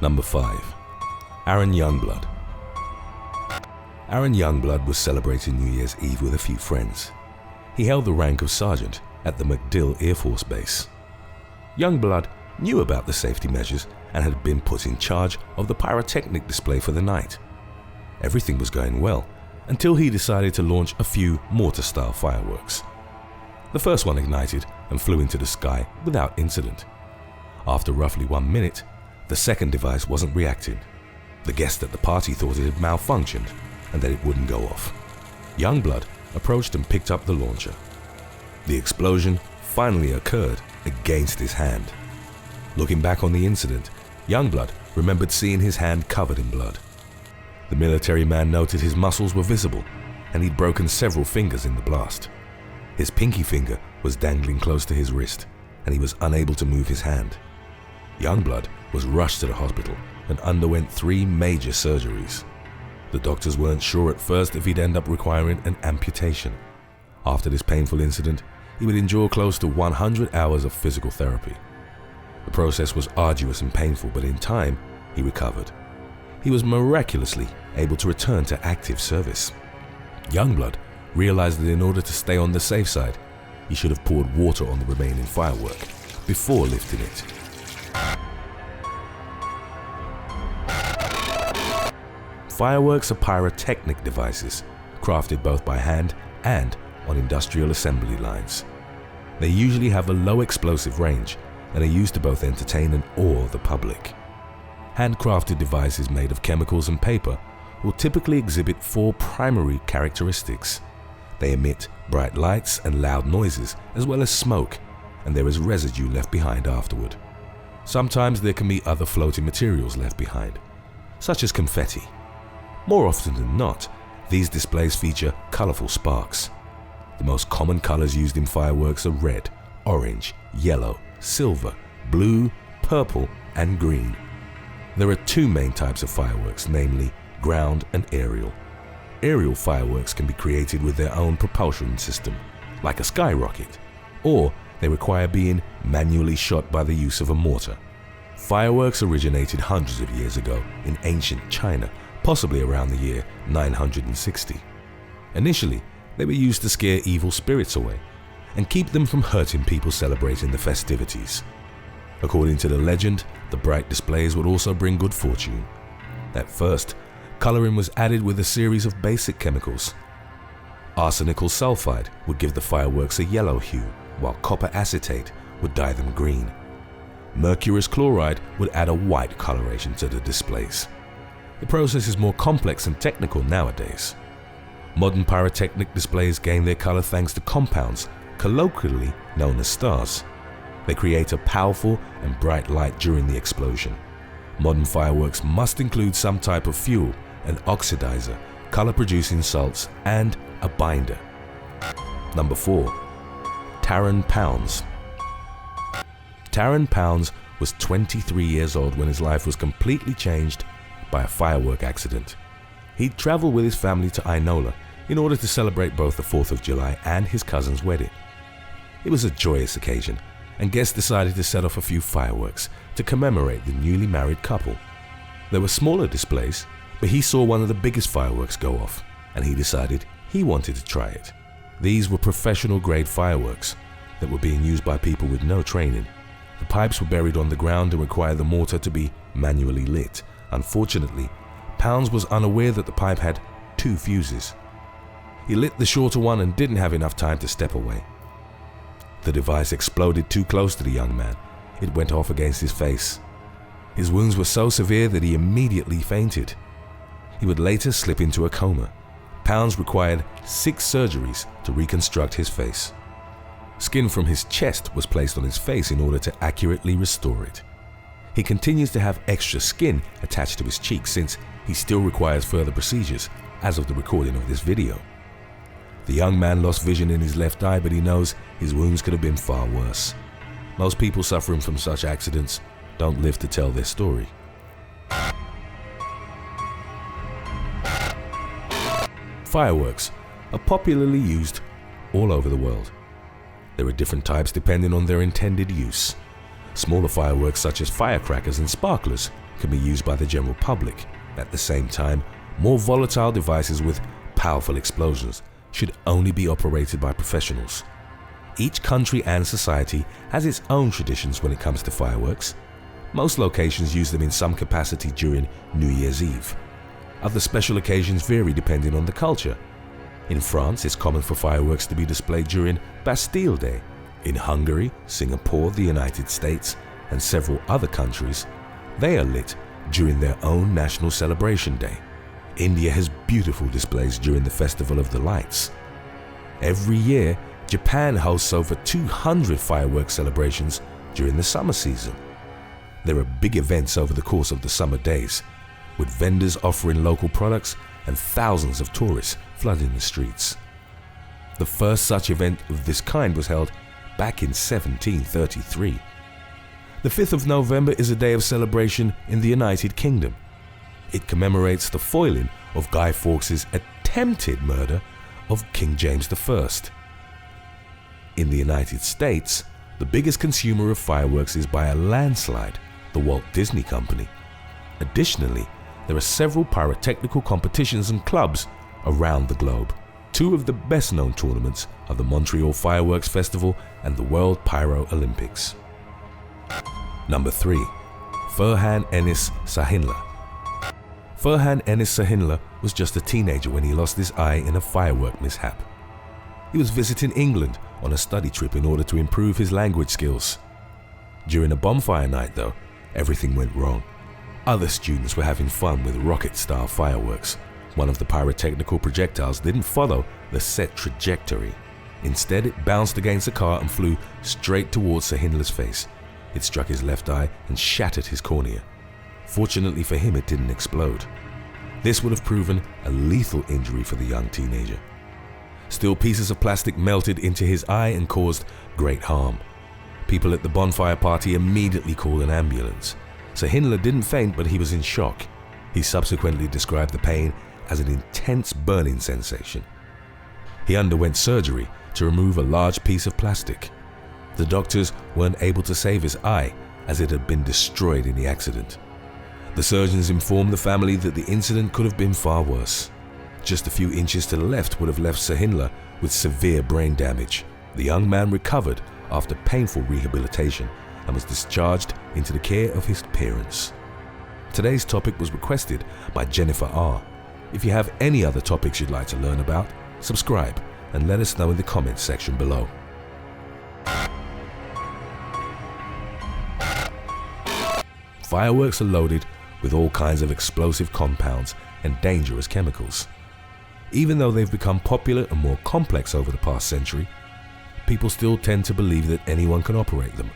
Number 5. Aaron Youngblood. Aaron Youngblood was celebrating New Year's Eve with a few friends. He held the rank of sergeant at the MACDILL Air Force Base. Youngblood knew about the safety measures and had been put in charge of the pyrotechnic display for the night. Everything was going well until he decided to launch a few mortar-style fireworks. The first one ignited and flew into the sky without incident. After roughly 1 minute, the second device wasn't reacting. The guests at the party thought it had malfunctioned and that it wouldn't go off. Youngblood approached and picked up the launcher. The explosion finally occurred against his hand. Looking back on the incident, Youngblood remembered seeing his hand covered in blood. The military man noted his muscles were visible and he'd broken several fingers in the blast. His pinky finger was dangling close to his wrist and he was unable to move his hand. Youngblood was rushed to the hospital and underwent 3 major surgeries. The doctors weren't sure at first if he'd end up requiring an amputation. After this painful incident, he would endure close to 100 hours of physical therapy. The process was arduous and painful, but in time, he recovered. He was miraculously able to return to active service. Youngblood realized that in order to stay on the safe side, he should have poured water on the remaining firework before lifting it. Fireworks are pyrotechnic devices, crafted both by hand and on industrial assembly lines. They usually have a low explosive range and are used to both entertain and awe the public. Handcrafted devices made of chemicals and paper will typically exhibit 4 primary characteristics. They emit bright lights and loud noises, as well as smoke, and there is residue left behind afterward. Sometimes there can be other floating materials left behind, such as confetti. More often than not, these displays feature colorful sparks. The most common colors used in fireworks are red, orange, yellow, silver, blue, purple, and green. There are 2 main types of fireworks, namely ground and aerial. Aerial fireworks can be created with their own propulsion system, like a skyrocket, or they require being manually shot by the use of a mortar. Fireworks originated hundreds of years ago in ancient China, possibly around the year 960. Initially, they were used to scare evil spirits away and keep them from hurting people celebrating the festivities. According to the legend, the bright displays would also bring good fortune. At first, coloring was added with a series of basic chemicals. Arsenical sulfide would give the fireworks a yellow hue, while copper acetate would dye them green. Mercurous chloride would add a white coloration to the displays. The process is more complex and technical nowadays. Modern pyrotechnic displays gain their color thanks to compounds, colloquially known as stars. They create a powerful and bright light during the explosion. Modern fireworks must include some type of fuel, an oxidizer, color-producing salts, and a binder. Number 4. Taron Pounds. Taron Pounds was 23 years old when his life was completely changed by a firework accident. He'd traveled with his family to Inola in order to celebrate both the 4th of July and his cousin's wedding. It was a joyous occasion, and guests decided to set off a few fireworks to commemorate the newly married couple. There were smaller displays, but he saw one of the biggest fireworks go off, and he decided he wanted to try it. These were professional-grade fireworks that were being used by people with no training. The pipes were buried on the ground and required the mortar to be manually lit. Unfortunately, Pounds was unaware that the pipe had 2 fuses. He lit the shorter one and didn't have enough time to step away. The device exploded too close to the young man. It went off against his face. His wounds were so severe that he immediately fainted. He would later slip into a coma. Pounds required 6 surgeries to reconstruct his face. Skin from his chest was placed on his face in order to accurately restore it. He continues to have extra skin attached to his cheeks since he still requires further procedures as of the recording of this video. The young man lost vision in his left eye, but he knows his wounds could have been far worse. Most people suffering from such accidents don't live to tell their story. Fireworks are popularly used all over the world. There are different types depending on their intended use. Smaller fireworks such as firecrackers and sparklers can be used by the general public. At the same time, more volatile devices with powerful explosions should only be operated by professionals. Each country and society has its own traditions when it comes to fireworks. Most locations use them in some capacity during New Year's Eve. Other special occasions vary depending on the culture. In France, it's common for fireworks to be displayed during Bastille Day. In Hungary, Singapore, the United States, and several other countries, they are lit during their own national celebration day. India has beautiful displays during the Festival of the Lights. Every year, Japan hosts over 200 fireworks celebrations during the summer season. There are big events over the course of the summer days, with vendors offering local products and thousands of tourists flooding the streets. The first such event of this kind was held back in 1733. The 5th of November is a day of celebration in the United Kingdom. It commemorates the foiling of Guy Fawkes' attempted murder of King James I. In the United States, the biggest consumer of fireworks is by a landslide the Walt Disney Company. Additionally, there are several pyrotechnical competitions and clubs around the globe. Two of the best-known tournaments are the Montreal Fireworks Festival and the World Pyro Olympics. Number 3. Ferhan Enis Sahinla. Ferhan Enis Sahinla was just a teenager when he lost his eye in a firework mishap. He was visiting England on a study trip in order to improve his language skills. During a bonfire night, though, everything went wrong. Other students were having fun with rocket-style fireworks. One of the pyrotechnical projectiles didn't follow the set trajectory. Instead, it bounced against a car and flew straight towards Sahinla's face. It struck his left eye and shattered his cornea. Fortunately for him, it didn't explode. This would have proven a lethal injury for the young teenager. Still, pieces of plastic melted into his eye and caused great harm. People at the bonfire party immediately called an ambulance. Sahinla didn't faint, but he was in shock. He subsequently described the pain as an intense burning sensation. He underwent surgery to remove a large piece of plastic. The doctors weren't able to save his eye as it had been destroyed in the accident. The surgeons informed the family that the incident could have been far worse. Just a few inches to the left would have left Sahinla with severe brain damage. The young man recovered after painful rehabilitation and was discharged into the care of his parents. Today's topic was requested by Jennifer R. If you have any other topics you'd like to learn about, subscribe and let us know in the comments section below. Fireworks are loaded with all kinds of explosive compounds and dangerous chemicals. Even though they've become popular and more complex over the past century, people still tend to believe that anyone can operate them.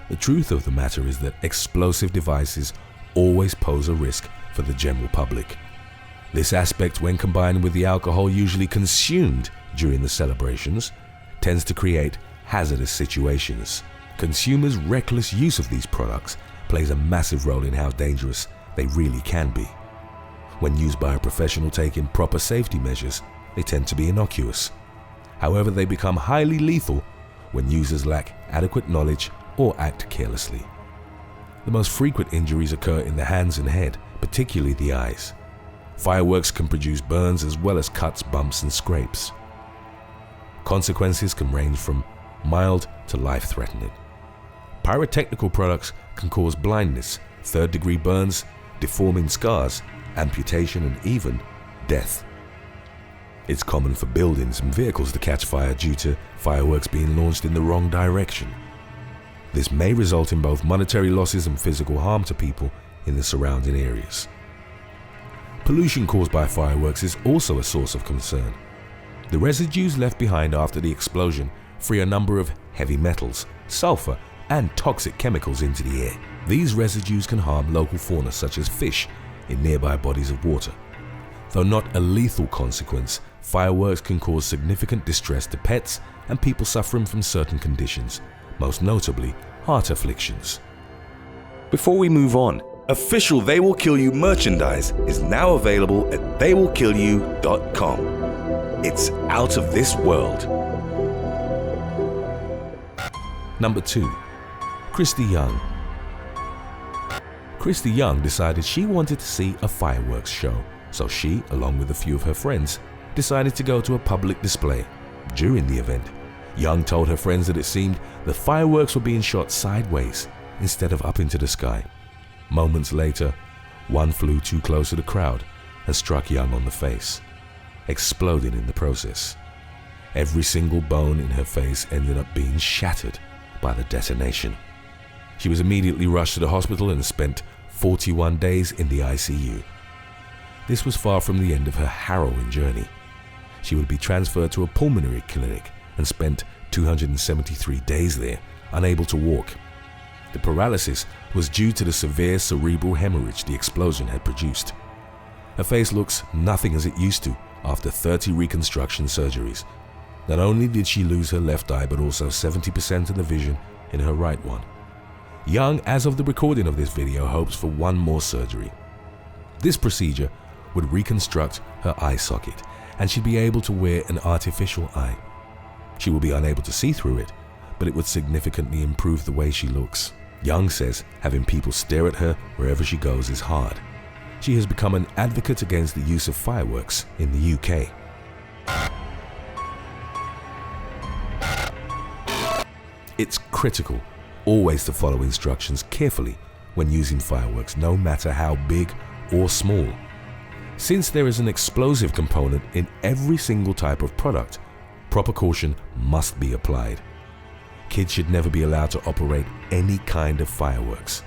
The truth of the matter is that explosive devices always pose a risk for the general public. This aspect, when combined with the alcohol usually consumed during the celebrations, tends to create hazardous situations. Consumers' reckless use of these products plays a massive role in how dangerous they really can be. When used by a professional taking proper safety measures, they tend to be innocuous. However, they become highly lethal when users lack adequate knowledge or act carelessly. The most frequent injuries occur in the hands and head, particularly the eyes. Fireworks can produce burns as well as cuts, bumps, and scrapes. Consequences can range from mild to life-threatening. Pyrotechnical products can cause blindness, third-degree burns, deforming scars, amputation, and even death. It's common for buildings and vehicles to catch fire due to fireworks being launched in the wrong direction. This may result in both monetary losses and physical harm to people in the surrounding areas. Pollution caused by fireworks is also a source of concern. The residues left behind after the explosion free a number of heavy metals, sulfur, and toxic chemicals into the air. These residues can harm local fauna such as fish in nearby bodies of water. Though not a lethal consequence, fireworks can cause significant distress to pets and people suffering from certain conditions, most notably heart afflictions. Before we move on, official They Will Kill You merchandise is now available at theywillkillyou.com. It's out of this world. Number 2. KRISTIE Young. KRISTIE Young decided she wanted to see a fireworks show, so she, along with a few of her friends, decided to go to a public display. During the event, Young told her friends that it seemed the fireworks were being shot sideways instead of up into the sky. Moments later, one flew too close to the crowd and struck Young on the face, exploding in the process. Every single bone in her face ended up being shattered by the detonation. She was immediately rushed to the hospital and spent 41 days in the ICU. This was far from the end of her harrowing journey. She would be transferred to a pulmonary clinic and spent 273 days there, unable to walk. The paralysis was due to the severe cerebral hemorrhage the explosion had produced. Her face looks nothing as it used to after 30 reconstruction surgeries. Not only did she lose her left eye, but also 70% of the vision in her right one. Young, as of the recording of this video, hopes for one more surgery. This procedure would reconstruct her eye socket, and she'd be able to wear an artificial eye. She will be unable to see through it, but it would significantly improve the way she looks. Young says having people stare at her wherever she goes is hard. She has become an advocate against the use of fireworks in the UK. It's critical always to follow instructions carefully when using fireworks, no matter how big or small. Since there is an explosive component in every single type of product, proper caution must be applied. Kids should never be allowed to operate any kind of fireworks.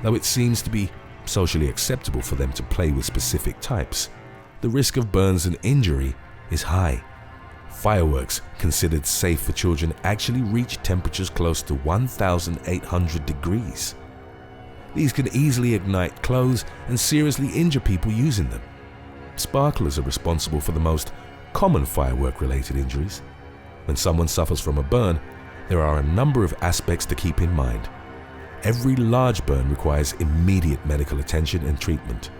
Though it seems to be socially acceptable for them to play with specific types, the risk of burns and injury is high. Fireworks considered safe for children actually reach temperatures close to 1,800 degrees. These can easily ignite clothes and seriously injure people using them. Sparklers are responsible for the most common firework-related injuries. When someone suffers from a burn, there are a number of aspects to keep in mind. Every large burn requires immediate medical attention and treatment.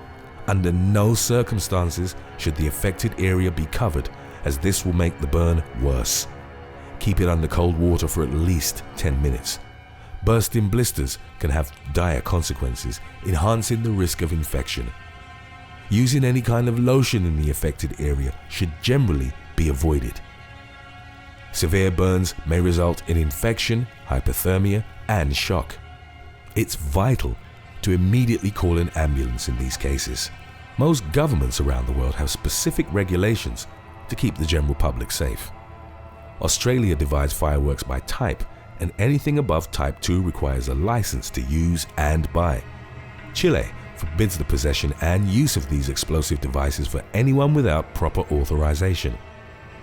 Under no circumstances should the affected area be covered, as this will make the burn worse. Keep it under cold water for at least 10 minutes. Bursting blisters can have dire consequences, enhancing the risk of infection. Using any kind of lotion in the affected area should generally be avoided. Severe burns may result in infection, hypothermia, and shock. It's vital to immediately call an ambulance in these cases. Most governments around the world have specific regulations to keep the general public safe. Australia divides fireworks by type, and anything above Type 2 requires a license to use and buy. Chile forbids the possession and use of these explosive devices for anyone without proper authorization.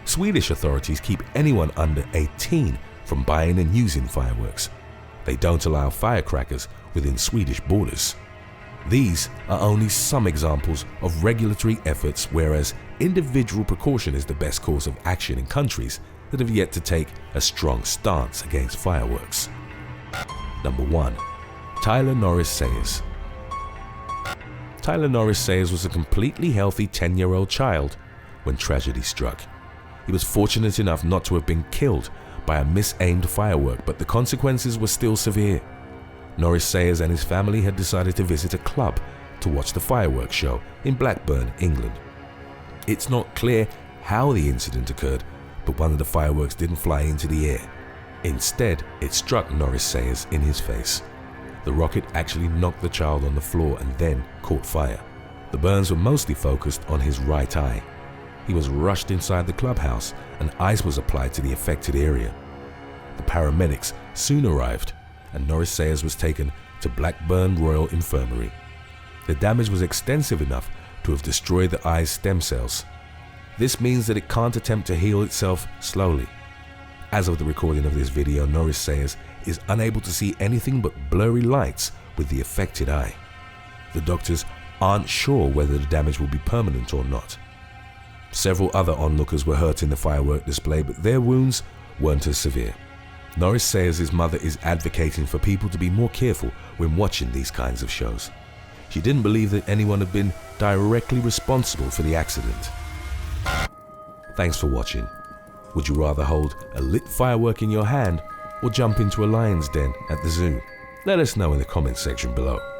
Swedish authorities keep anyone under 18 from buying and using fireworks. They don't allow firecrackers within Swedish borders. These are only some examples of regulatory efforts, whereas individual precaution is the best course of action in countries that have yet to take a strong stance against fireworks. Number 1. Tyler Norris Sayers. Tyler Norris Sayers was a completely healthy 10-year-old child when tragedy struck. He was fortunate enough not to have been killed by a misaimed firework, but the consequences were still severe. Norris Sayers and his family had decided to visit a club to watch the fireworks show in Blackburn, England. It's not clear how the incident occurred, but one of the fireworks didn't fly into the air. Instead, it struck Norris Sayers in his face. The rocket actually knocked the child on the floor and then caught fire. The burns were mostly focused on his right eye. He was rushed inside the clubhouse and ice was applied to the affected area. The paramedics soon arrived and Norris Sayers was taken to Blackburn Royal Infirmary. The damage was extensive enough to have destroyed the eye's stem cells. This means that it can't attempt to heal itself slowly. As of the recording of this video, Norris Sayers is unable to see anything but blurry lights with the affected eye. The doctors aren't sure whether the damage will be permanent or not. Several other onlookers were hurt in the firework display, but their wounds weren't as severe. Norris Sayers' mother is advocating for people to be more careful when watching these kinds of shows. She didn't believe that anyone had been directly responsible for the accident. Thanks for watching. Would you rather hold a lit firework in your hand or jump into a lion's den at the zoo? Let us know in the comments section below.